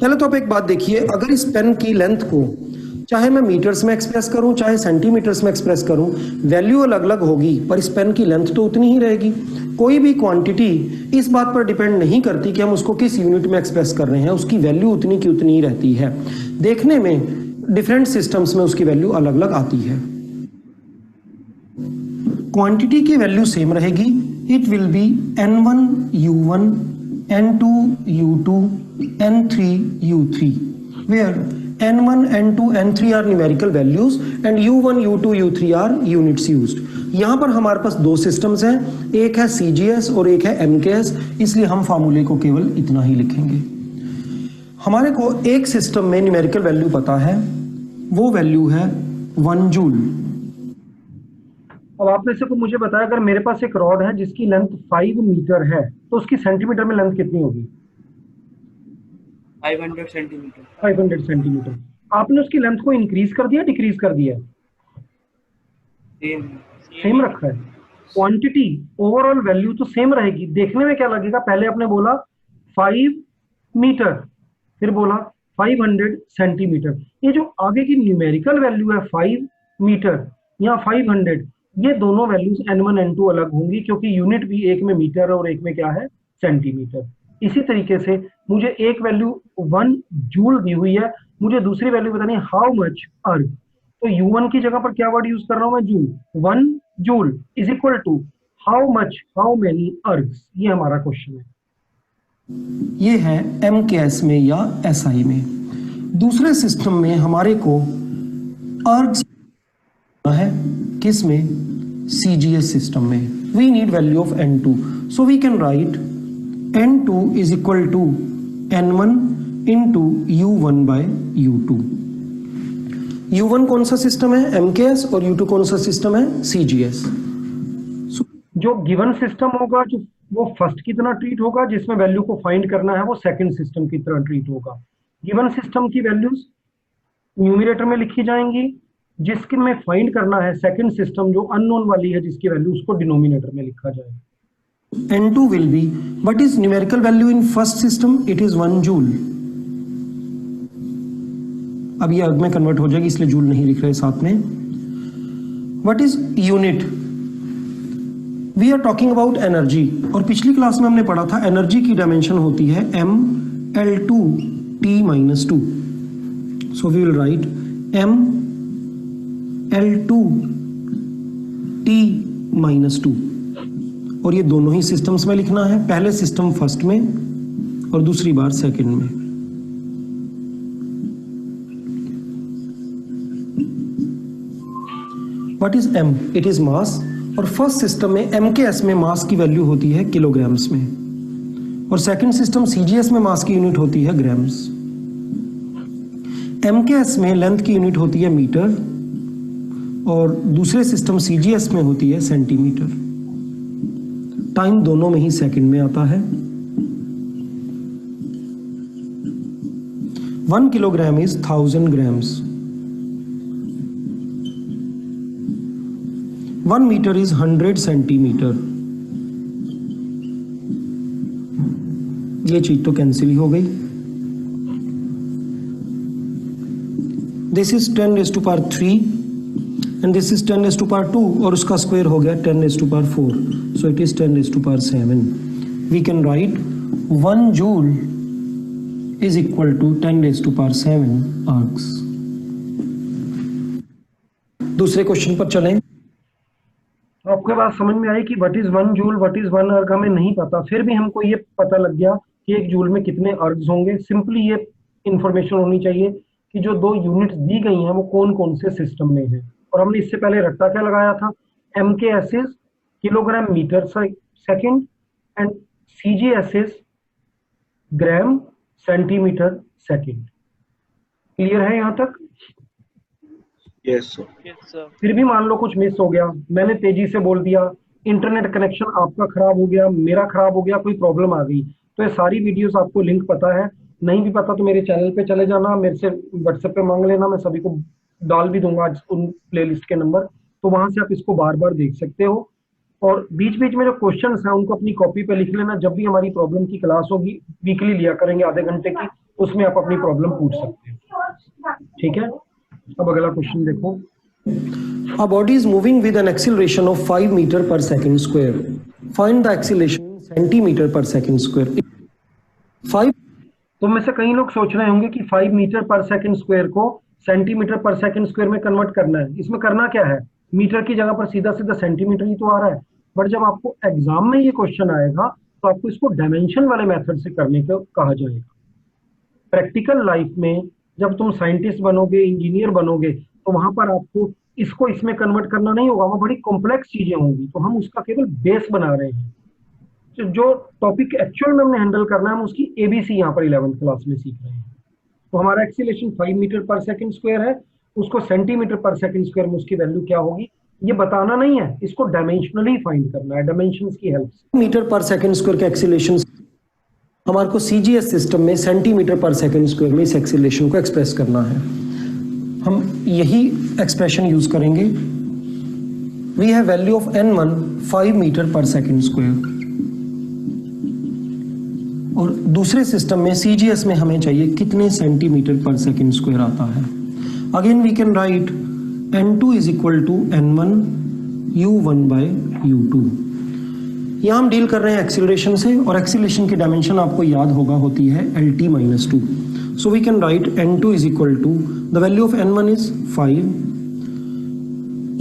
पहले तो आप एक बात देखिए, अगर इस पेन की लेंथ को चाहे मैं मीटर्स में एक्सप्रेस करूं चाहे सेंटीमीटर्स में एक्सप्रेस करूं, वैल्यू अलग अलग होगी, पर इस पेन की लेंथ तो उतनी ही रहेगी। कोई भी क्वांटिटी इस बात पर डिपेंड नहीं करती कि हम उसको किस यूनिट में एक्सप्रेस कर रहे हैं, उसकी वैल्यू उतनी की उतनी ही रहती है। देखने में डिफरेंट सिस्टम्स में उसकी वैल्यू अलग अलग आती है। क्वांटिटी की वैल्यू सेम रहेगी, it will be n1 u1 n2 u2 n3 u3, where n1 n2 n3 are numerical values and u1 u2 u3 are units used। यहां पर हमारे पास दो सिस्टम्स हैं, एक है CGS और एक है MKS, इसलिए हम फार्मूले को केवल इतना ही लिखेंगे। हमारे को एक सिस्टम में न्यूमेरिकल वैल्यू पता है, वो वैल्यू है 1 जूल। अब आप में से को मुझे बताया, अगर मेरे पास एक रॉड है जिसकी लेंथ 5 मीटर है तो उसकी सेंटीमीटर में लेंथ कितनी होगी? 500 सेंटीमीटर। 500 सेंटीमीटर। आपने उसकी लेंथ को इंक्रीज कर दिया, डिक्रीज कर दिया? सेम रखा है। क्वांटिटी ओवरऑल वैल्यू तो सेम रहेगी। देखने में क्या लगेगा, पहले आपने बोला 5 मीटर, फिर बोला 500 सेंटीमीटर। ये जो आगे की न्यूमेरिकल वैल्यू है 5 मीटर या 500, ये दोनों वैल्यूज n1 n2 अलग होंगी, क्योंकि यूनिट भी एक में मीटर और एक में क्या है, सेंटीमीटर। इसी तरीके से मुझे एक वैल्यू 1 जूल दी हुई है, मुझे दूसरी वैल्यू बतानी है हाउ मच अर्ग, तो u1 की जगह पर क्या वर्ड यूज कर रहा हूं मैं, joule. 1 joule is equal to how much, how many ergs, ये हमारा क्वेश्चन है। ये है MKS में या SI में। दूसरे सिस्टम में हमारे को अर्ग्स है, किस में, CGS सिस्टम में। We need value of n2, so we can write n2 is equal to n1 into u1 by u2। u1 कौन सा सिस्टम है, MKS, और u2 कौन सा सिस्टम है, CGS। जो गिवन सिस्टम होगा जो वो फर्स्ट की तरह ट्रीट होगा, जिसमें वैल्यू को फाइंड करना है वो सेकंड सिस्टम की तरह ट्रीट होगा। गिवन सिस्टम की वैल्यूज न्यूमरेटर में लिखी जाएंगी, जिसके में फाइंड करना है सेकंड सिस्टम जो अननोन वाली है, जिसकी वैल्यू उसको डिनोमिनेटर में लिखा जाएगा। n2 will be, what is numerical value in first system, it is 1 joule। अब ये अर्ग में कन्वर्ट हो जाएगी, इसलिए जूल नहीं लिख रहे साथ में। what is unit, we are talking about energy, और पिछली क्लास में हमने पढ़ा था एनर्जी की डायमेंशन होती है mL2 T-2, so we will write mL2 T-2, और ये दोनों ही सिस्टम्स में लिखना है, पहले सिस्टम फर्स्ट में और दूसरी बार सेकंड में। What is m, it is mass, और फर्स्ट सिस्टम में MKS में मास की वैल्यू होती है किलोग्राम्स में, और सेकंड सिस्टम CGS में मास की यूनिट होती है ग्राम्स। MKS में लेंथ की यूनिट होती है मीटर, और दूसरे सिस्टम CGS में होती है सेंटीमीटर। टाइम दोनों में ही सेकंड में आता है। 1 kilogram is 1000 grams. 1 metre is 100 centimetre. ये चीज तो कैंसिल ही हो गई। This is 10⁻³ and this is 10⁻², और उसका स्क्वायर हो गया 10⁻⁴, so it is 10⁻7। we can write 1 joule is equal to 10⁻7 arcs। दूसरे क्वेश्चन पर चलें। आपके बात समझ में आई कि what is 1 joule, what is 1 अर्ग हमें नहीं पता, फिर भी हमको ये पता लग गया कि एक जूल में कितने अर्ग्स होंगे। सिंपली ये इंफॉर्मेशन होनी चाहिए कि जो दो यूनिट्स दी गई हैं वो कौन कौन से सिस्टम में है। और हमने इससे पहले रट्टा क्या लगाया था, MKS is kilogram metre second and CGS is gram centimetre second. Clear है यहाँ तक? Yes sir. फिर भी मान लो कुछ मिस हो गया, मैंने तेजी से बोल दिया, इंटरनेट कनेक्शन आपका खराब हो गया, मेरा खराब हो गया, कोई प्रॉब्लम आ गई, तो ये सारी वीडियोस आपको लिंक पता है, नहीं भी पता तो मेरे चैनल पे चले जाना, मेरे से व्हाट्सएप पे मांग लेना, मैं सभी को डाल भी दूंगा उन प्लेलिस्ट के नंबर, तो वहां से आप इसको बार बार देख सकते हो। और बीच बीच में जो क्वेश्चंस हैं उनको अपनी कॉपी पे लिख लेना। जब भी हमारी प्रॉब्लम की क्लास होगी, वीकली लिया करेंगे आधे घंटे की, उसमें आप अपनी प्रॉब्लम पूछ सकते हैं। ठीक है, अब अगला क्वेश्चन देखो। A body is moving with an acceleration of 5 meter per second square. Find the acceleration in centimeter per second square. 5 तो में से कई लोग सोच रहे होंगे कि 5 मीटर पर सेकंड स्क्वायर को सेंटीमीटर पर सेकंड स्क्वायर में कन्वर्ट करना है। इसमें करना क्या है, मीटर की जगह पर सीधा सीधा सेंटीमीटर ही तो आ रहा है। बट जब आपको एग्जाम में ये क्वेश्चन आएगा तो आपको इसको डायमेंशन वाले मेथड से करने को कहा जाएगा। प्रैक्टिकल लाइफ में जब तुम साइंटिस्ट बनोगे, इंजीनियर बनोगे, तो वहां पर आपको इसको इसमें कन्वर्ट करना नहीं होगा, वो बड़ी कॉम्प्लेक्स चीजें होंगी। तो हम उसका केवल बेस बना रहे हैं। तो जो टॉपिक एक्चुअल में हमने हैंडल करना है, हम उसकी एबीसी यहाँ पर 11th क्लास में सीख रहे हैं। तो हमारा एक्सीलरेशन 5 मीटर पर सेकंड स्क्वायर है, उसको सेंटीमीटर पर सेकंड स्क्वायर में उसकी वैल्यू क्या होगी ये बताना नहीं है, इसको डायमेंशनली फाइंड करना है, डायमेंशंस की हेल्प से। मीटर पर सेकंड स्क्वायर के एक्सीलरेशन हमारे को सीजीएस सिस्टम में सेंटीमीटर पर सेकंड स्क्वायर में इस एक्सीलरेशन को एक्सप्रेस करना है। हम यही एक्सप्रेशन यूज करेंगे। We have value of n1 5 metre पर सेकंड स्क्वायर, और दूसरे सिस्टम में सीजीएस में हमें चाहिए कितने सेंटीमीटर पर सेकंड स्क्वायर आता है। Again we can write n2 is equal to n1 u1 by u2। यहाँ हम डील कर रहे हैं एक्सीलरेशन से, और एक्सीलरेशन की डायमेंशन आपको याद होगा होती है LT-2। So we can write n2 is equal to the value of n1 is 5।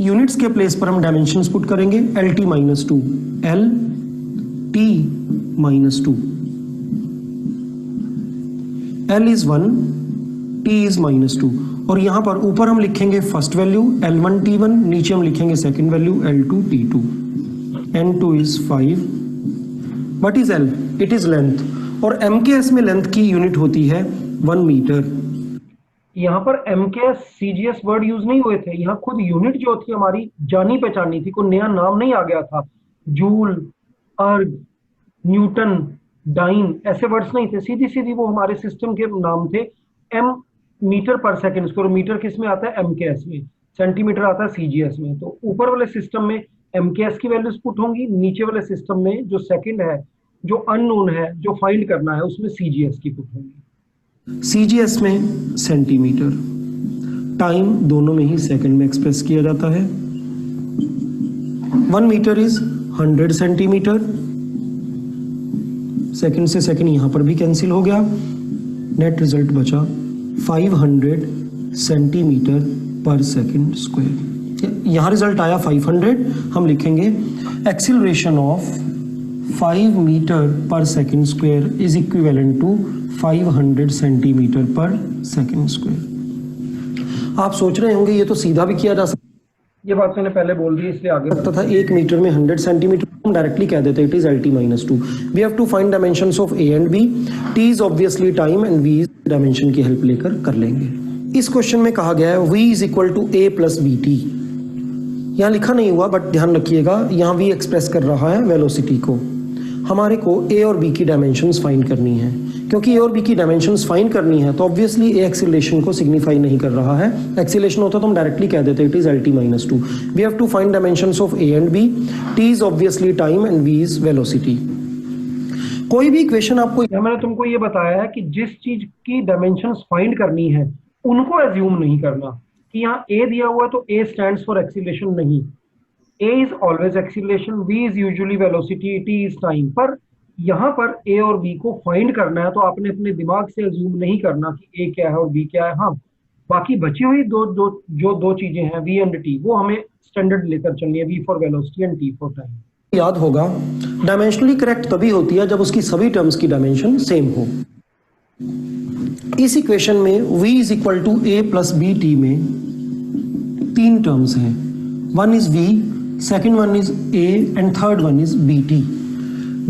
Units के प्लेस पर हम डायमेंशंस पुट करेंगे, LT-2 LT-2, L is 1, T is -2, और यहां पर ऊपर हम लिखेंगे फर्स्ट वैल्यू L1T1, नीचे हम लिखेंगे second value L2T2। N2 is 5। What is L? It is length, और MKS में लेंथ की यूनिट होती है 1 मीटर। यहाँ पर MKS CGS वर्ड यूज नहीं हुए थे, यहाँ खुद यूनिट जो थी हमारी जानी पहचानी थी, कोई नया नाम नहीं आ गया था। जूल, अर्ग, न्यूटन, डाइन ऐसे वर्ड्स नहीं थे, सीधी सीधी वो हमारे सिस्टम के नाम थे। M मीटर पर सेकंड स्क्वायर, मीटर किस में आता है MKS में, सेंटीमीटर आता है CGS में। तो ऊपर वाले सिस्टम में MKS की वैल्यूज पुट होंगी, नीचे वाले सिस्टम में जो सेकंड है, जो अननोन है, जो फाइंड करना है, उसमें CGS की पुट होंगी। CGS में सेंटीमीटर, टाइम दोनों में ही सेकंड में एक्सप्रेस किया जाता है। 1 मीटर इज 100 सेंटीमीटर, सेकंड से सेकंड यहां पर भी कैंसिल हो गया, नेट रिजल्ट बचा 500 सेंटीमीटर पर सेकंड स्क्वायर। यहां रिजल्ट आया 500, हम लिखेंगे एक्सीलरेशन ऑफ 5 मीटर पर second square is equivalent to 500 centimetre पर सेकंड स्क्वायर। आप सोच रहे होंगे ये तो सीधा भी किया जा सकता, ये बात मैंने पहले बोल दी इसलिए आगे लगता था 1 मीटर में 100 सेंटीमीटर, हम डायरेक्टली कह देते it is LT-2। We have to find dimensions of A and B, T is obviously time and V dimension की हेल्प लेकर कर लेंगे। इस क्वेश्चन में कहा गया है V is equal to A plus BT। यहाँ लिखा नहीं हुआ बट ध्यान रखिएगा, यहाँ V एक्सप्रेस कर रहा है वेलोसिटी को। हमारे को A और B की डायमेंशंस फाइंड करनी है, क्योंकि A और B की डायमेंशंस फाइंड करनी है तो ऑब्वियसली A एक्सीलरेशन को सिग्निफाई नहीं कर रहा है। एक्सीलरेशन होता तो हम डायरेक्टली कह देते it is LT-2। We have to find dimensions of A and B, T is obviously time and V is velocity. कोई भी इक्वेशन आपको, मैंने तुमको ये बताया है कि जिस चीज की डायमेंशंस फाइंड करनी है उनको एज्यूम नहीं करना कि यहाँ A दिया हुआ है तो A स्टैंड्स फॉर एक्सीलरेशन, नहीं। A is always acceleration, V is usually velocity, T is time। पर यहाँ पर A और B को फाइंड करना है तो आपने अपने दिमाग से अज्यूम नहीं करना कि A क्या है और B क्या है। हाँ, बाकी बची हुई दो चीजें हैं V एंड T, वो हमें स्टैंडर्ड लेकर चलनी है, V for velocity and T for time. याद होगा डायमेंशनली करेक्ट तभी होती है जब उसकी सभी टर्म्स की डायमेंशन सेम हो। इस इक्वेशन में V is equal to A plus BT में 3 टर्म्स हैं, one is V, second one is A and third one is BT.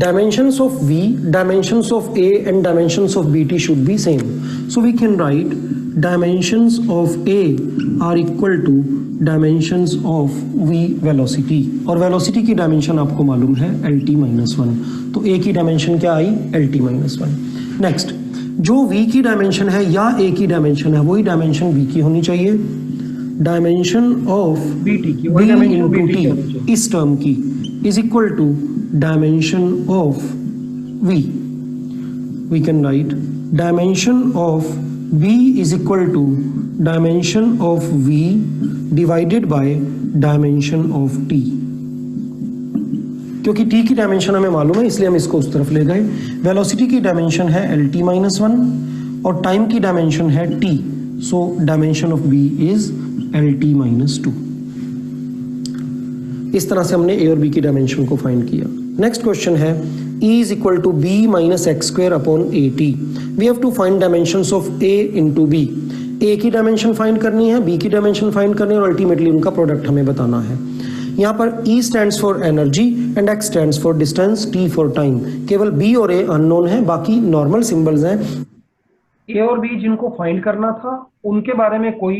Dimensions of V, dimensions of A and dimensions of BT should be same. So we can write dimensions of A are equal to dimensions of V velocity, और velocity की dimension आपको मालूम है LT-1, तो A की dimension क्या आई LT-1। Next, जो V की dimension है या A की dimension है वही dimension V की होनी चाहिए। डायमेंशन ऑफ BT की B into T इस टर्म की is equal to dimension of V। we can write dimension of B is equal to dimension of V divided by dimension of T। क्योंकि T की dimension हमें मालूम है इसलिए हम इसको उस तरफ ले गए। वेलोसिटी की डायमेंशन है LT-1 और टाइम की डायमेंशन है T, so dimension of B is LT-2। इस तरह से हमने A और B की डायमेंशन को फाइंड किया। नेक्स्ट क्वेश्चन है E is equal to B minus x square upon AT। We have to find dimensions of A into B। A की डायमेंशन फाइंड करनी है, B की डायमेंशन फाइंड करनी है और अल्टीमेटली उनका प्रोडक्ट हमें बताना है। यहाँ पर E stands for energy and X stands for distance, T for time। केवल B और A अननोन है, बाकी नॉर्मल सिंबल्स हैं। A और B जिनको फाइंड करना था उनके बारे में कोई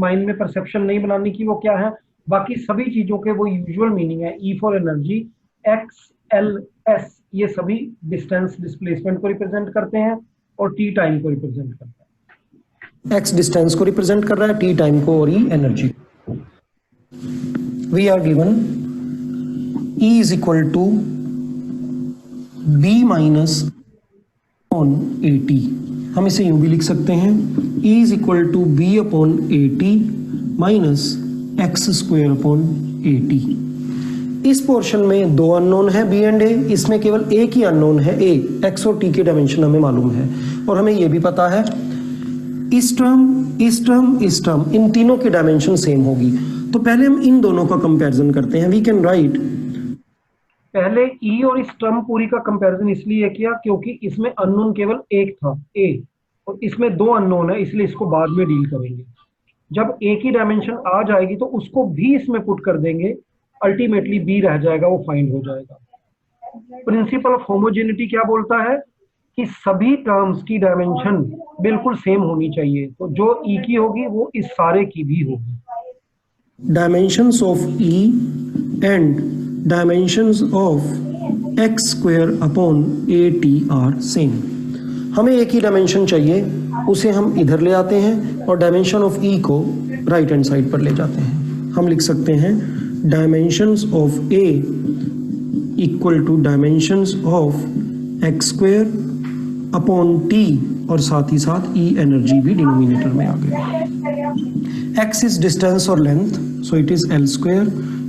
माइंड में परसेप्शन नहीं बनानी कि वो क्या है, बाकी सभी चीजों के वो यूजुअल मीनिंग है। E for energy, X, L, S ये सभी डिस्टेंस डिस्प्लेसमेंट को रिप्रेजेंट करते हैं और T टाइम को रिप्रेजेंट करता है। X डिस्टेंस को रिप्रेजेंट कर रहा है, T टाइम को और E energy. We are given E is equal to B minus upon AT। हम इसे यूं भी लिख सकते हैं E is equal to B upon AT minus X square upon AT। इस पोर्शन में दो अननोन है B एंड A, इसमें केवल एक ही अननोन है A। X और T की डायमेंशन हमें मालूम है और हमें यह भी पता है इस टर्म इन तीनों की डायमेंशन सेम होगी। तो पहले हम इन दोनों का कंपैरिजन करते हैं। वी कैन राइट, पहले E और इस टर्म पूरी का कंपैरिजन इसलिए किया क्योंकि इसमें अननोन केवल एक था A और इसमें दो अननोन है, इसलिए इसको बाद में डील करेंगे। जब A की डायमेंशन आ जाएगी तो उसको भी इसमें पुट कर देंगे, अल्टीमेटली B रह जाएगा, वो फाइंड हो जाएगा। प्रिंसिपल ऑफ होमोजेनिटी क्या बोलता है कि सभी टर्म्स की डायमेंशन बिल्कुल सेम होनी चाहिए, तो जो E की होगी वो इस सारे की भी होगी। dimensions of E and dimensions of x square upon AT are same। हमें एक ही डायमेंशन चाहिए, उसे हम इधर ले आते हैं और डायमेंशन ऑफ E को राइट हैंड साइड पर ले जाते हैं। हम लिख सकते हैं dimensions of A equal to dimensions of x square upon T और साथ ही साथ E एनर्जी भी डिनोमिनेटर में आ गया। X is distance or length, so it is L square।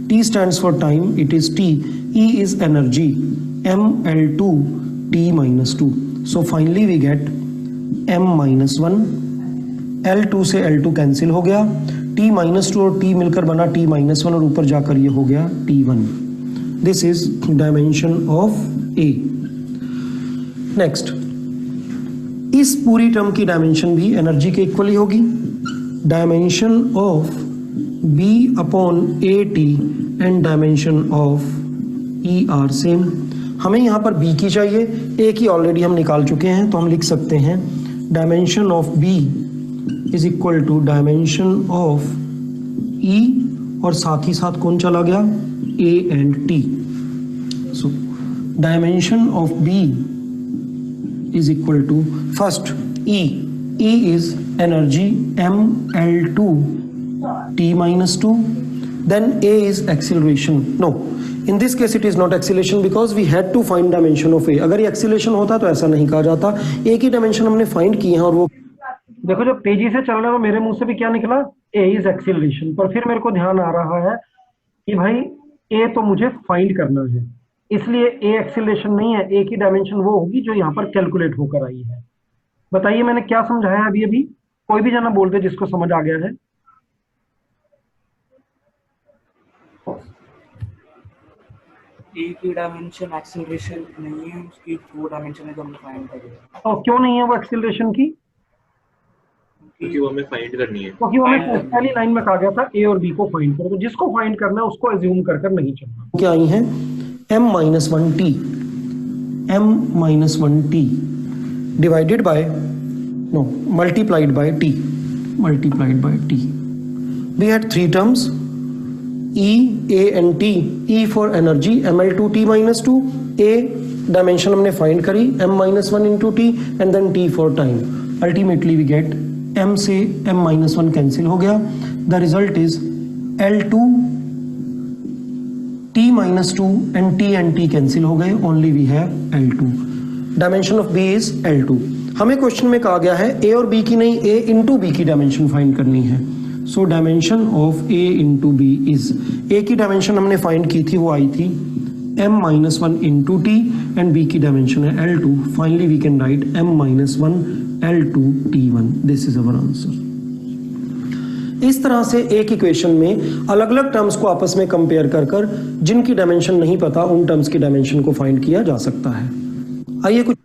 T stands for time, it is T। E is energy, ML2 T minus 2। So finally we get M minus 1। L2 से L2 cancel हो गया, T minus 2 और T मिलकर बना T minus 1 और ऊपर जाकर ये हो गया T1। This is dimension of A। Next, इस पूरी टर्म की डायमेंशन भी एनर्जी के इक्वली होगी। Dimension of B upon AT and dimension of E are same. हमें यहाँ पर B की चाहिए, A की ऑलरेडी हम निकाल चुके हैं, तो हम लिख सकते हैं dimension of B is equal to dimension of E और साथ ही साथ कौन चला गया, A and T। So dimension of B is equal to first E is energy ML2 T minus 2, then A is acceleration। No, in this case it is not acceleration because we had to find dimension of A। अगर ये acceleration होता तो ऐसा नहीं कहा जाता। A की dimension हमने find की है और वो देखो जब तेजी से चल रहा है मेरे मुंह से भी क्या निकला, A is acceleration, पर फिर मेरे को ध्यान आ रहा है कि भाई A तो मुझे फाइंड करना है, इसलिए A एक्सीलरेशन नहीं है, A की डायमेंशन वो होगी जो यहाँ पर कैलकुलेट होकर आई है। बताइए मैंने क्या समझाया अभी? कोई भी जना बोल दे जिसको समझ आ गया है। A की डायमेंशन एक्सीलरेशन नहीं है, उसकी वो डायमेंशन है जो हमने फाइंड करी है। तो क्यों नहीं है वो एक्सीलरेशन की? क्योंकि वो हमें फाइंड करनी है। क्योंकि वो हमें पहली लाइन में कहा गया था A और B को फाइंड करो, तो जिसको फाइंड करना है उसको एज्यूम कर नहीं चलना। क्या आई है M minus 1T, M minus 1T divided by, no, multiplied by T, multiplied by T। We had three terms E, A and T। E for energy ML2 T minus 2, A dimension हमने find करी M minus 1 into T and then T for time। Ultimately we get M से M minus 1 cancel हो गया। The result is L2 T minus 2 and T cancel हो गए, only we have L2। Dimension of B is L2। हमें question में कहा गया है ए और बी की नहीं, ए इंटू बी की डायमेंशन फाइंड करनी है। So dimension of A into B is, A की डायमेंशन हमने फाइंड की थी, वो आई थी m-1 into T, and B की डायमेंशन है L2। Finally we can write m-1 L2 T1। This is our answer. इस तरह से एक इक्वेशन में अलग अलग टर्म्स को आपस में कंपेयर कर कर जिनकी डायमेंशन नहीं पता उन टर्म्स की डायमेंशन को फाइंड किया जा सकता है। आइए कुछ